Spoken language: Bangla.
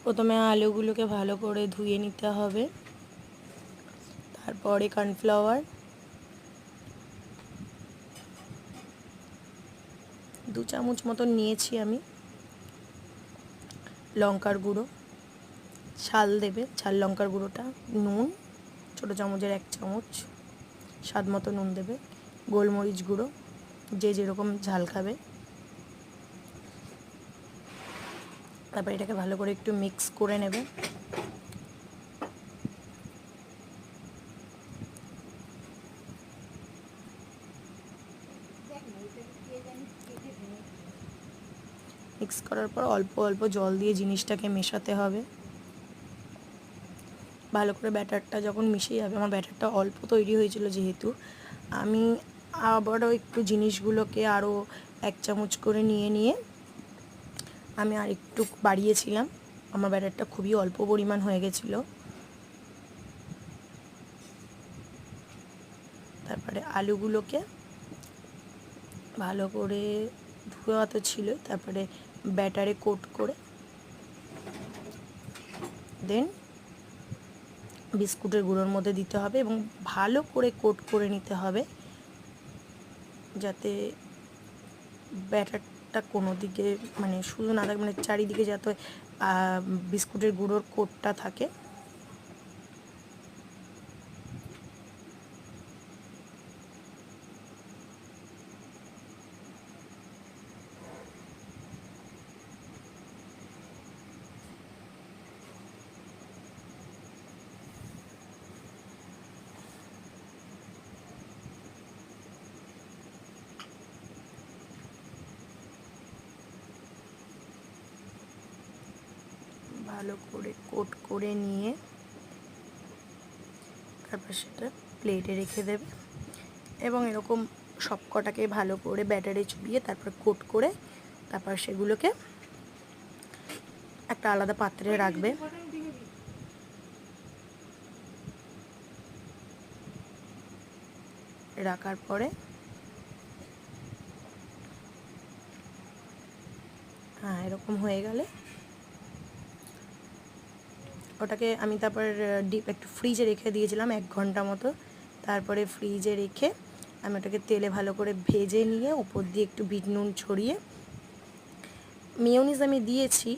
প্রথমে আলুগুলোকে ভালো করে ধুয়ে নিতে হবে, তারপরে কর্নফ্লাওয়ার 2 চামচ মতো নিয়েছি আমি, লঙ্কার গুঁড়ো, ঝাল দেবে, ঝাল লঙ্কার গুঁড়োটা, নুন ছোটো চামচের 1 চামচ, স্বাদ মতো নুন দেবে, গোলমরিচ গুঁড়ো যে যেরকম ঝাল খাবে। তারপর এটাকে ভালো করে একটু মিক্স করে নেবে। মিক্স করার পর অল্প অল্প জল দিয়ে জিনিসটাকে মেশাতে হবে ভালো করে। ব্যাটারটা যখন মিশে যাবে, আমার ব্যাটারটা অল্প তৈরি হয়েছিল যেহেতু, আমি আবারও একটু জিনিসগুলোকে আরও 1 চামচ করে নিয়ে আমি আর একটু বাড়িয়েছিলাম। আমার ব্যাটারটা খুবই অল্প পরিমাণ হয়ে গেছিলো। তারপরে আলুগুলোকে ভালো করে ধোয়া তো ছিল, তারপরে ব্যাটারে কোট করে দেন বিস্কুটের গুঁড়োর মধ্যে দিতে হবে এবং ভালো করে কোট করে নিতে হবে, যাতে ব্যাটারটা কোনো দিকে মানে শুধু না থাকে, মানে চারিদিকে যাতে বিস্কুটের গুঁড়োর কোটটা থাকে। ভালো করে কোট করে নিয়ে তারপর সেটা প্লেটে রেখে দেবে এবং এরকম সব কটাকে ভালো করে ব্যাটারে চুবিয়ে তারপর কোট করে তারপর সেগুলোকে একটা আলাদা পাত্রে রাখবে। রাখার পরে এরকম হয়ে গেলে ওটাকে আমি তারপর ডিপ একটু ফ্রিজে রেখে দিয়েছিলাম 1 ঘন্টা মতো। তারপরে ফ্রিজে রেখে আমি ওটাকে তেলে ভালো করে ভেজে নিয়ে উপর দিয়ে একটু বিট নুন ছড়িয়ে, মেয়োনিজ আমি দিয়েছি